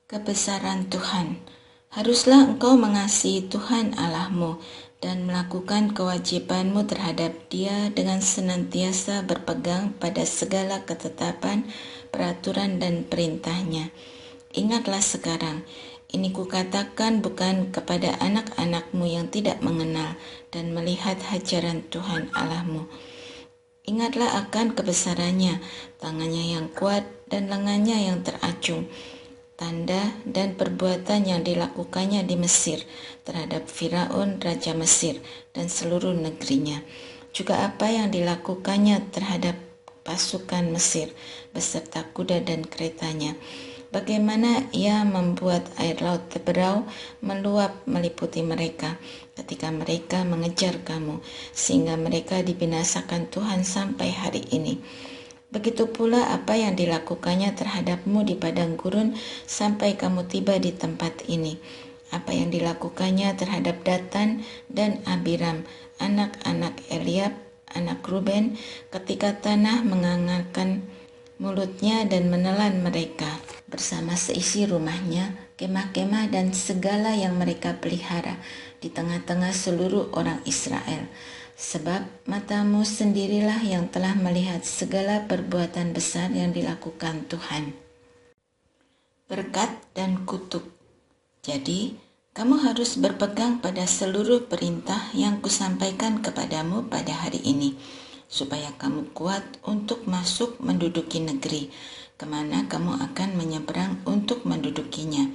Kebesaran Tuhan. Haruslah engkau mengasihi Tuhan Allahmu dan melakukan kewajibanmu terhadap Dia dengan senantiasa berpegang pada segala ketetapan, peraturan, dan perintahnya. Ingatlah sekarang, ini kukatakan bukan kepada anak-anakmu yang tidak mengenal dan melihat ajaran Tuhan Allahmu. Ingatlah akan kebesarannya, tangannya yang kuat dan lengannya yang teracung, tanda dan perbuatan yang dilakukannya di Mesir terhadap Firaun raja Mesir dan seluruh negerinya, juga apa yang dilakukannya terhadap pasukan Mesir beserta kuda dan keretanya, bagaimana ia membuat air laut terberau meluap meliputi mereka ketika mereka mengejar kamu, sehingga mereka dibinasakan Tuhan sampai hari ini. Begitu pula apa yang dilakukannya terhadapmu di padang gurun sampai kamu tiba di tempat ini. Apa yang dilakukannya terhadap Datan dan Abiram, anak-anak Eliab, anak Ruben, ketika tanah menganggarkan mulutnya dan menelan mereka bersama seisi rumahnya, kemah-kemah dan segala yang mereka pelihara di tengah-tengah seluruh orang Israel. Sebab matamu sendirilah yang telah melihat segala perbuatan besar yang dilakukan Tuhan. Berkat dan kutuk. Jadi, kamu harus berpegang pada seluruh perintah yang kusampaikan kepadamu pada hari ini, supaya kamu kuat untuk masuk menduduki negeri, kemana kamu akan menyeberang untuk mendudukinya,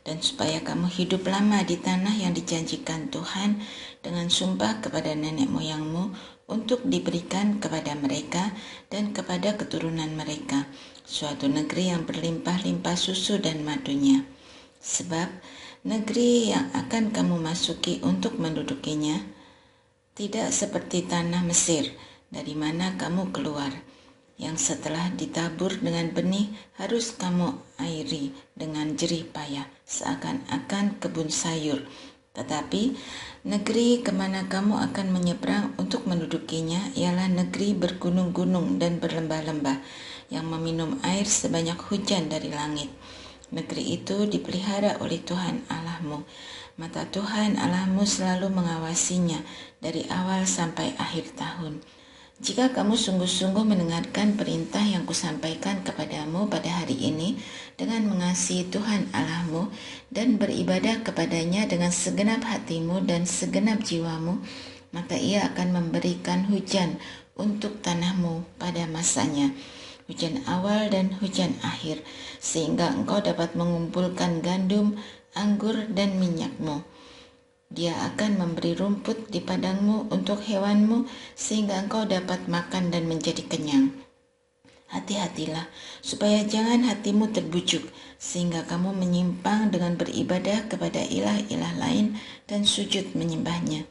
dan supaya kamu hidup lama di tanah yang dijanjikan Tuhan dengan sumpah kepada nenek moyangmu untuk diberikan kepada mereka dan kepada keturunan mereka, suatu negeri yang berlimpah-limpah susu dan madunya. Sebab negeri yang akan kamu masuki untuk mendudukinya tidak seperti tanah Mesir dari mana kamu keluar, yang setelah ditabur dengan benih harus kamu airi dengan jerih payah seakan-akan kebun sayur. Tetapi negeri kemana kamu akan menyeberang untuk mendudukinya ialah negeri bergunung-gunung dan berlembah-lembah yang meminum air sebanyak hujan dari langit. Negeri itu dipelihara oleh Tuhan Allahmu. Mata Tuhan Allahmu selalu mengawasinya dari awal sampai akhir tahun. Jika kamu sungguh-sungguh mendengarkan perintah yang kusampaikan kepadamu pada hari ini dengan mengasihi Tuhan Allahmu dan beribadah kepadanya dengan segenap hatimu dan segenap jiwamu, maka ia akan memberikan hujan untuk tanahmu pada masanya, hujan awal dan hujan akhir, sehingga engkau dapat mengumpulkan gandum, anggur, dan minyakmu. Dia akan memberi rumput di padangmu untuk hewanmu, sehingga engkau dapat makan dan menjadi kenyang. Hati-hatilah, supaya jangan hatimu terbujuk, sehingga kamu menyimpang dengan beribadah kepada ilah-ilah lain dan sujud menyembahnya.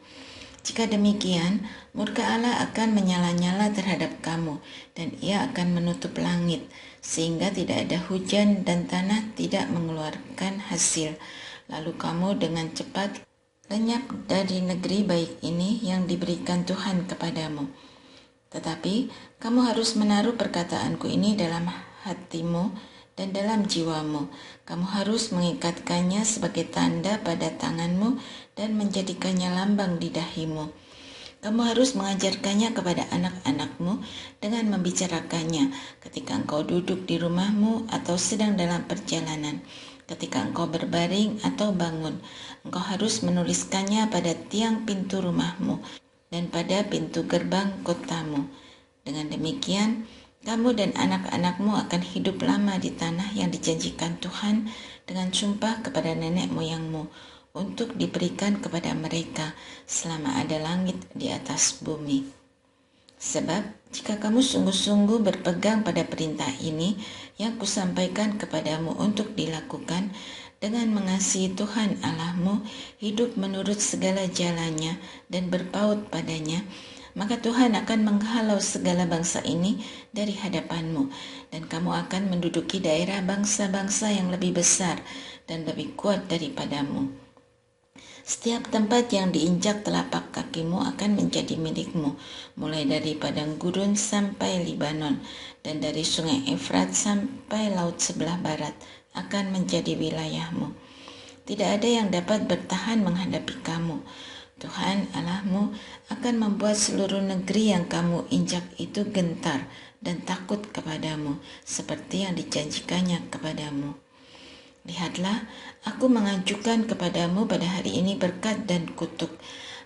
Jika demikian, murka Allah akan menyala-nyala terhadap kamu, dan ia akan menutup langit, sehingga tidak ada hujan dan tanah tidak mengeluarkan hasil. Lalu kamu dengan cepat lenyap dari negeri baik ini yang diberikan Tuhan kepadamu. Tetapi kamu harus menaruh perkataanku ini dalam hatimu dan dalam jiwamu. Kamu harus mengikatkannya sebagai tanda pada tanganmu dan menjadikannya lambang di dahimu. Kamu harus mengajarkannya kepada anak-anakmu dengan membicarakannya ketika engkau duduk di rumahmu atau sedang dalam perjalanan, ketika engkau berbaring atau bangun. Engkau harus menuliskannya pada tiang pintu rumahmu dan pada pintu gerbang kotamu. Dengan demikian, kamu dan anak-anakmu akan hidup lama di tanah yang dijanjikan Tuhan dengan sumpah kepada nenek moyangmu untuk diberikan kepada mereka selama ada langit di atas bumi. Sebab jika kamu sungguh-sungguh berpegang pada perintah ini yang kusampaikan kepadamu untuk dilakukan, dengan mengasihi Tuhan Allahmu, hidup menurut segala jalannya dan berpaut padanya, maka Tuhan akan menghalau segala bangsa ini dari hadapanmu, dan kamu akan menduduki daerah bangsa-bangsa yang lebih besar dan lebih kuat daripadamu. Setiap tempat yang diinjak telapak kakimu akan menjadi milikmu, mulai dari padang gurun sampai Libanon, dan dari sungai Efrat sampai laut sebelah barat, akan menjadi wilayahmu. Tidak ada yang dapat bertahan menghadapi kamu. Tuhan Allahmu akan membuat seluruh negeri yang kamu injak itu gentar dan takut kepadamu, seperti yang dijanjikannya kepadamu. Lihatlah, aku mengajukan kepadamu pada hari ini berkat dan kutuk.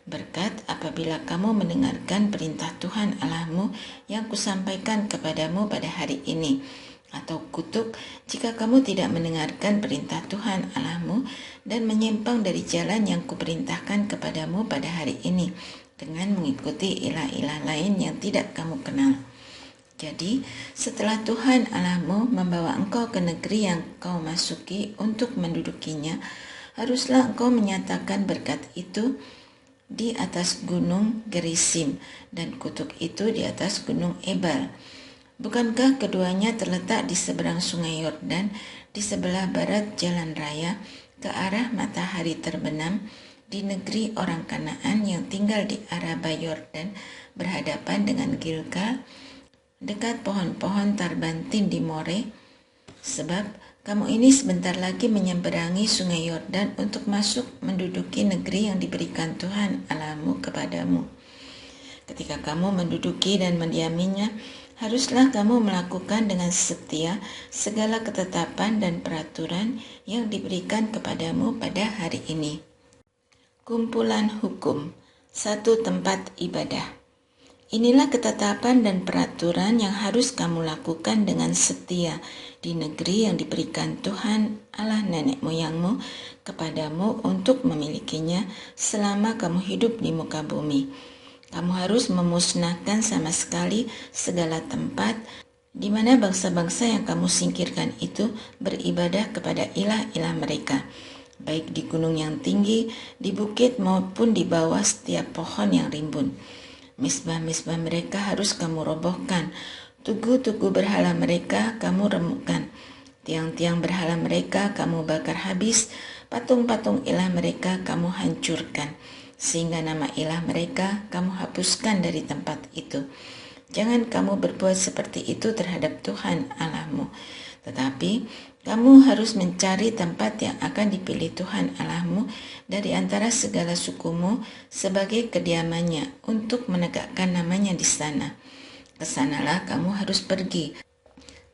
Berkat apabila kamu mendengarkan perintah Tuhan Allahmu yang kusampaikan kepadamu pada hari ini, atau kutuk jika kamu tidak mendengarkan perintah Tuhan Allahmu dan menyimpang dari jalan yang kuperintahkan kepadamu pada hari ini dengan mengikuti ilah-ilah lain yang tidak kamu kenal. Jadi, setelah Tuhan Allahmu membawa engkau ke negeri yang kau masuki untuk mendudukinya, haruslah engkau menyatakan berkat itu di atas gunung Gerisim dan kutuk itu di atas gunung Ebal. Bukankah keduanya terletak di seberang sungai Yordan, di sebelah barat jalan raya, ke arah matahari terbenam, di negeri orang Kanaan yang tinggal di Araba Yordan, berhadapan dengan Gilgal, dekat pohon-pohon tarbantin di More? Sebab kamu ini sebentar lagi menyeberangi sungai Yordan untuk masuk menduduki negeri yang diberikan Tuhan Allahmu kepadamu. Ketika kamu menduduki dan mendiaminya, haruslah kamu melakukan dengan setia segala ketetapan dan peraturan yang diberikan kepadamu pada hari ini. Kumpulan hukum, satu tempat ibadah. Inilah ketetapan dan peraturan yang harus kamu lakukan dengan setia di negeri yang diberikan Tuhan Allah nenek moyangmu kepadamu untuk memilikinya selama kamu hidup di muka bumi. Kamu harus memusnahkan sama sekali segala tempat di mana bangsa-bangsa yang kamu singkirkan itu beribadah kepada ilah-ilah mereka, baik di gunung yang tinggi, di bukit maupun di bawah setiap pohon yang rimbun. Misbah-misbah mereka harus kamu robohkan, tugu-tugu berhala mereka kamu remukkan, tiang-tiang berhala mereka kamu bakar habis, patung-patung ilah mereka kamu hancurkan, sehingga nama ilah mereka kamu hapuskan dari tempat itu. Jangan kamu berbuat seperti itu terhadap Tuhan Allahmu, tetapi kamu harus mencari tempat yang akan dipilih Tuhan Allahmu dari antara segala sukumu sebagai kediamannya untuk menegakkan namanya di sana. Kesanalah kamu harus pergi.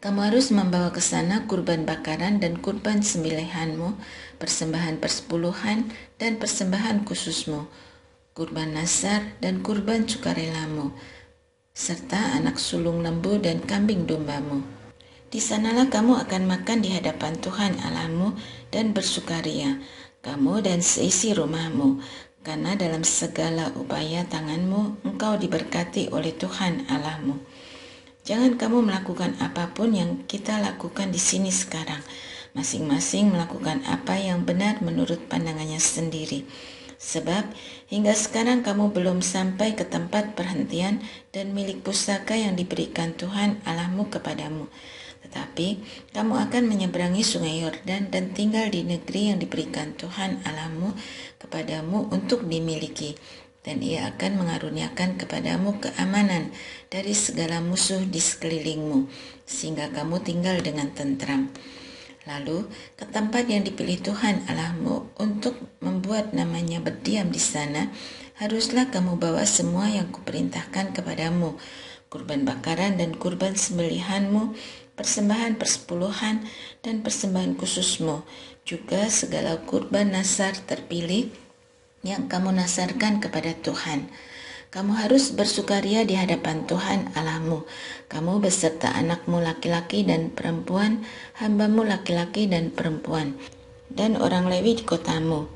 Kamu harus membawa ke sana kurban bakaran dan kurban sembelihanmu, persembahan persepuluhan dan persembahan khususmu, kurban nasar dan kurban sukarelamu, serta anak sulung lembu dan kambing dombamu. Di sanalah kamu akan makan di hadapan Tuhan Allahmu dan bersukaria, kamu dan seisi rumahmu, karena dalam segala upaya tanganmu engkau diberkati oleh Tuhan Allahmu. Jangan kamu melakukan apapun yang kita lakukan di sini sekarang. Masing-masing melakukan apa yang benar menurut pandangannya sendiri. Sebab hingga sekarang kamu belum sampai ke tempat perhentian dan milik pusaka yang diberikan Tuhan Allahmu kepadamu. Tetapi kamu akan menyeberangi sungai Yordan dan tinggal di negeri yang diberikan Tuhan Allahmu kepadamu untuk dimiliki. Dan ia akan mengaruniakan kepadamu keamanan dari segala musuh di sekelilingmu, sehingga kamu tinggal dengan tentram. Lalu ke tempat yang dipilih Tuhan Allahmu untuk membuat namanya berdiam di sana, haruslah kamu bawa semua yang kuperintahkan kepadamu, kurban bakaran dan kurban sembelihanmu, persembahan persepuluhan dan persembahan khususmu, juga segala kurban nasar terpilih yang kamu nasarkan kepada Tuhan. Kamu harus bersukaria di hadapan Tuhan Allahmu, kamu beserta anakmu laki-laki dan perempuan, hambamu laki-laki dan perempuan, dan orang Lewi di kotamu.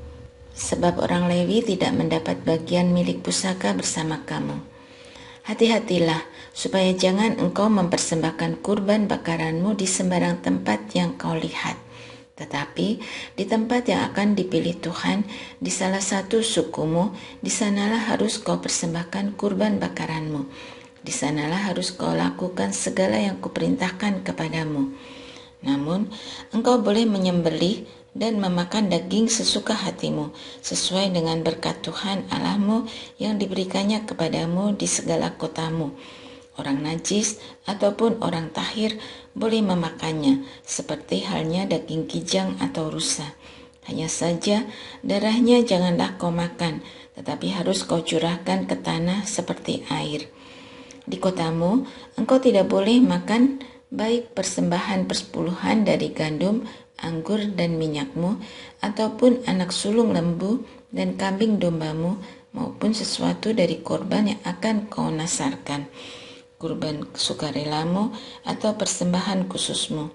Sebab orang Lewi tidak mendapat bagian milik pusaka bersama kamu. Hati-hatilah, supaya jangan engkau mempersembahkan kurban bakaranmu di sembarang tempat yang kau lihat. Tetapi di tempat yang akan dipilih Tuhan, di salah satu sukumu, di sanalah harus kau persembahkan kurban bakaranmu. Di sanalah harus kau lakukan segala yang kuperintahkan kepadamu. Namun, engkau boleh menyembelih dan memakan daging sesuka hatimu, sesuai dengan berkat Tuhan Allahmu yang diberikannya kepadamu di segala kotamu. Orang najis ataupun orang tahir boleh memakannya, seperti halnya daging kijang atau rusa. Hanya saja darahnya janganlah kau makan, tetapi harus kau curahkan ke tanah seperti air. Di kotamu, engkau tidak boleh makan baik persembahan persepuluhan dari gandum, anggur, dan minyakmu, ataupun anak sulung lembu dan kambing dombamu, maupun sesuatu dari korban yang akan kau nasarkan, kurban sukarelamu atau persembahan khususmu.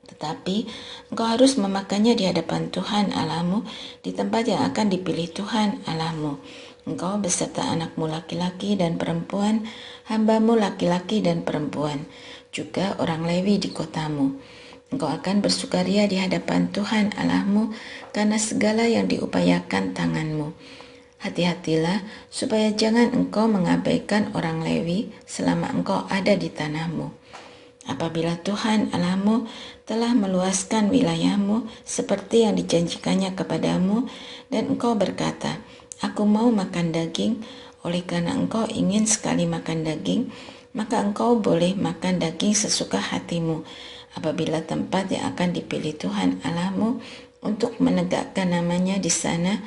Tetapi engkau harus memakannya di hadapan Tuhan Allahmu di tempat yang akan dipilih Tuhan Allahmu. Engkau beserta anakmu laki-laki dan perempuan, hambamu laki-laki dan perempuan, juga orang Lewi di kotamu. Engkau akan bersukaria di hadapan Tuhan Allahmu karena segala yang diupayakan tanganmu. Hati-hatilah supaya jangan engkau mengabaikan orang Lewi selama engkau ada di tanahmu. Apabila Tuhan Allahmu telah meluaskan wilayahmu seperti yang dijanjikannya kepadamu, dan engkau berkata, aku mau makan daging, oleh karena engkau ingin sekali makan daging, maka engkau boleh makan daging sesuka hatimu. Apabila tempat yang akan dipilih Tuhan Allahmu untuk menegakkan namanya di sana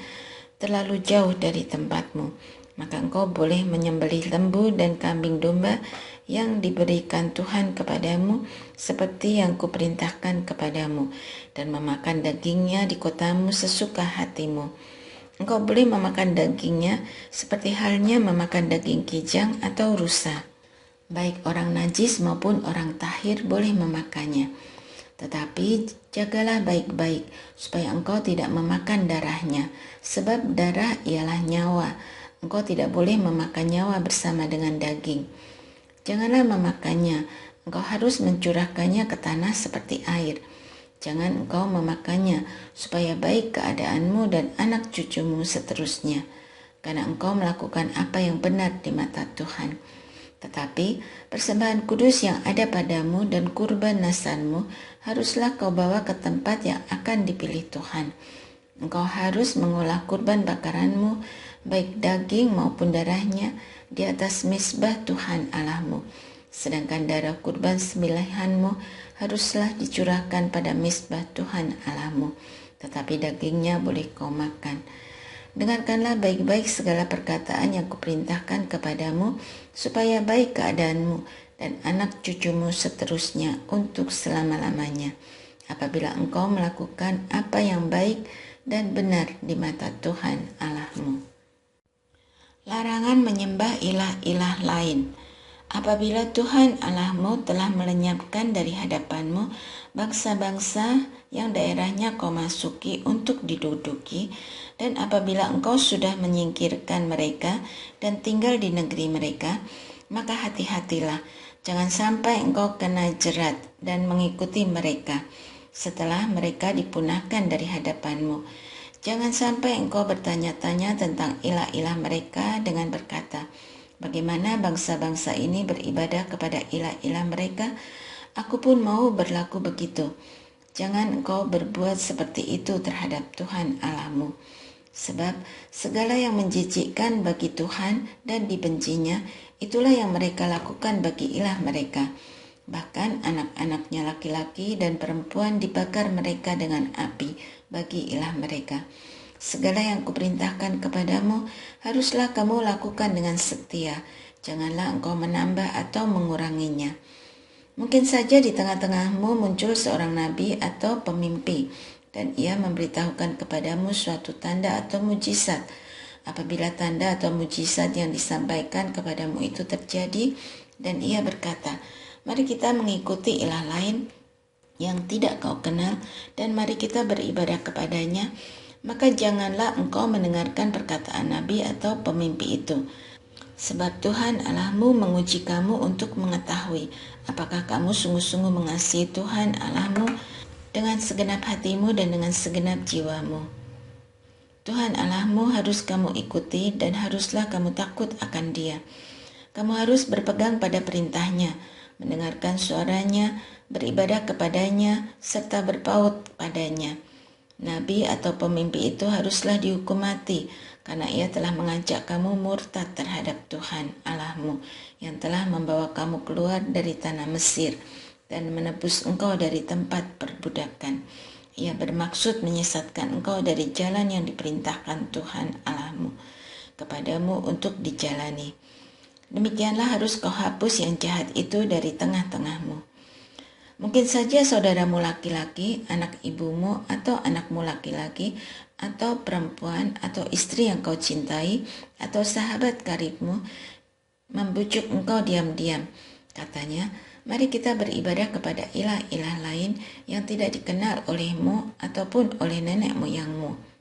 terlalu jauh dari tempatmu, maka engkau boleh menyembelih lembu dan kambing domba yang diberikan Tuhan kepadamu seperti yang kuperintahkan kepadamu, dan memakan dagingnya di kotamu sesuka hatimu. Engkau boleh memakan dagingnya seperti halnya memakan daging kijang atau rusa. Baik orang najis maupun orang tahir boleh memakannya. Tetapi jagalah baik-baik supaya engkau tidak memakan darahnya, sebab darah ialah nyawa. Engkau tidak boleh memakan nyawa bersama dengan daging. Janganlah memakannya, engkau harus mencurahkannya ke tanah seperti air. Jangan engkau memakannya, supaya baik keadaanmu dan anak cucumu seterusnya, karena engkau melakukan apa yang benar di mata Tuhan. Tetapi persembahan kudus yang ada padamu dan kurban nasanmu haruslah kau bawa ke tempat yang akan dipilih Tuhan. Engkau harus mengolah kurban bakaranmu, baik daging maupun darahnya, di atas mezbah Tuhan Allahmu. Sedangkan darah kurban sembelihanmu haruslah dicurahkan pada mezbah Tuhan Allahmu, tetapi dagingnya boleh kau makan. Dengarkanlah baik-baik segala perkataan yang kuperintahkan kepadamu, supaya baik keadaanmu dan anak cucumu seterusnya untuk selama-lamanya, apabila engkau melakukan apa yang baik dan benar di mata Tuhan Allahmu. Larangan menyembah ilah-ilah lain. Apabila Tuhan Allahmu telah melenyapkan dari hadapanmu bangsa-bangsa yang daerahnya kau masuki untuk diduduki, dan apabila engkau sudah menyingkirkan mereka dan tinggal di negeri mereka, maka hati-hatilah, jangan sampai engkau kena jerat dan mengikuti mereka setelah mereka dipunahkan dari hadapanmu. Jangan sampai engkau bertanya-tanya tentang ilah-ilah mereka dengan berkata, bagaimana bangsa-bangsa ini beribadah kepada ilah-ilah mereka? Aku pun mau berlaku begitu. Jangan engkau berbuat seperti itu terhadap Tuhan Allahmu. Sebab segala yang menjijikkan bagi Tuhan dan dibencinya, itulah yang mereka lakukan bagi ilah mereka. Bahkan anak-anaknya laki-laki dan perempuan dibakar mereka dengan api bagi ilah mereka. Segala yang kuperintahkan kepadamu haruslah kamu lakukan dengan setia. Janganlah engkau menambah atau menguranginya. Mungkin saja di tengah-tengahmu muncul seorang nabi atau pemimpi, dan ia memberitahukan kepadamu suatu tanda atau mujizat. Apabila tanda atau mujizat yang disampaikan kepadamu itu terjadi, dan ia berkata, mari kita mengikuti ilah lain yang tidak kau kenal, dan mari kita beribadah kepadanya, maka janganlah engkau mendengarkan perkataan nabi atau pemimpi itu. Sebab Tuhan Allahmu menguji kamu untuk mengetahui apakah kamu sungguh-sungguh mengasihi Tuhan Allahmu dengan segenap hatimu dan dengan segenap jiwamu. Tuhan Allahmu harus kamu ikuti dan haruslah kamu takut akan Dia. Kamu harus berpegang pada perintahnya, mendengarkan suaranya, beribadah kepadanya, serta berpaut padanya. Nabi atau pemimpi itu haruslah dihukum mati, karena ia telah mengajak kamu murtad terhadap Tuhan Allahmu, yang telah membawa kamu keluar dari tanah Mesir dan menebus engkau dari tempat perbudakan. Ia bermaksud menyesatkan engkau dari jalan yang diperintahkan Tuhan Allahmu kepadamu untuk dijalani. Demikianlah harus kau hapus yang jahat itu dari tengah-tengahmu. Mungkin saja saudaramu laki-laki, anak ibumu atau anakmu laki-laki, atau perempuan atau istri yang kau cintai, atau sahabat karibmu membujuk engkau diam-diam. Katanya, mari kita beribadah kepada ilah-ilah lain yang tidak dikenal olehmu ataupun oleh nenek moyangmu.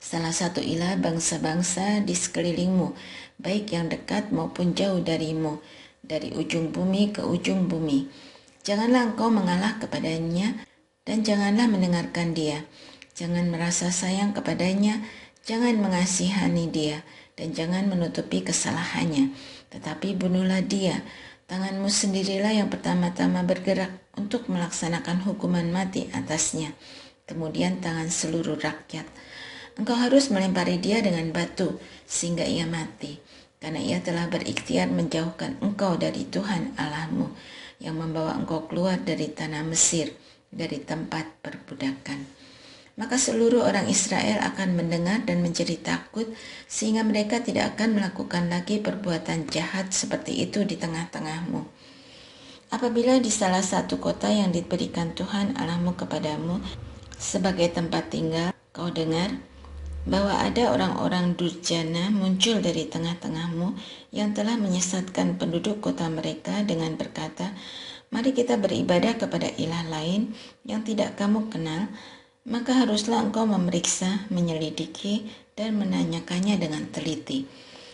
Salah satu ilah bangsa-bangsa di sekelilingmu, baik yang dekat maupun jauh darimu, dari ujung bumi ke ujung bumi. Janganlah engkau mengalah kepadanya dan janganlah mendengarkan dia. Jangan merasa sayang kepadanya, jangan mengasihani dia, dan jangan menutupi kesalahannya. Tetapi bunuhlah dia. Tanganmu sendirilah yang pertama-tama bergerak untuk melaksanakan hukuman mati atasnya. Kemudian tangan seluruh rakyat. Engkau harus melempari dia dengan batu sehingga ia mati, karena ia telah berikhtiar menjauhkan engkau dari Tuhan Allahmu, yang membawa engkau keluar dari tanah Mesir, dari tempat perbudakan. Maka seluruh orang Israel akan mendengar dan menjadi takut, sehingga mereka tidak akan melakukan lagi perbuatan jahat seperti itu di tengah-tengahmu. Apabila di salah satu kota yang diberikan Tuhan Allahmu kepadamu sebagai tempat tinggal, kau dengar bahwa ada orang-orang durjana muncul dari tengah-tengahmu yang telah menyesatkan penduduk kota mereka dengan berkata, mari kita beribadah kepada ilah lain yang tidak kamu kenal, maka haruslah engkau memeriksa, menyelidiki, dan menanyakannya dengan teliti.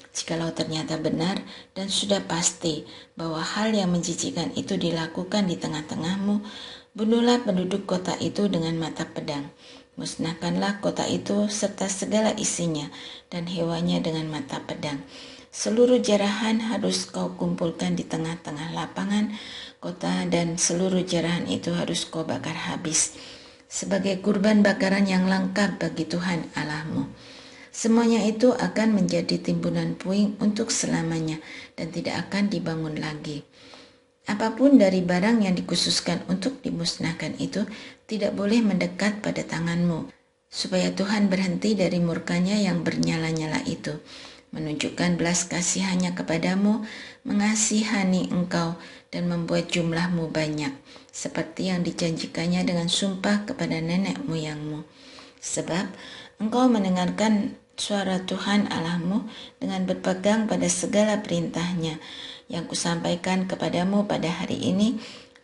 Jikalau ternyata benar dan sudah pasti bahwa hal yang menjijikkan itu dilakukan di tengah-tengahmu, bunuhlah penduduk kota itu dengan mata pedang. Musnahkanlah kota itu serta segala isinya dan hewannya dengan mata pedang. Seluruh jarahan harus kau kumpulkan di tengah-tengah lapangan kota, dan seluruh jarahan itu harus kau bakar habis sebagai kurban bakaran yang lengkap bagi Tuhan Allahmu. Semuanya itu akan menjadi timbunan puing untuk selamanya dan tidak akan dibangun lagi. Apapun dari barang yang dikhususkan untuk dimusnahkan itu tidak boleh mendekat pada tanganmu, supaya Tuhan berhenti dari murkanya yang bernyala-nyala itu, menunjukkan belas kasihannya kepadamu, mengasihani engkau, dan membuat jumlahmu banyak, seperti yang dijanjikannya dengan sumpah kepada nenek moyangmu. Sebab engkau mendengarkan suara Tuhan Allahmu dengan berpegang pada segala perintahnya yang kusampaikan kepadamu pada hari ini,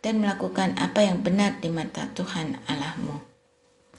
dan melakukan apa yang benar di mata Tuhan Allahmu.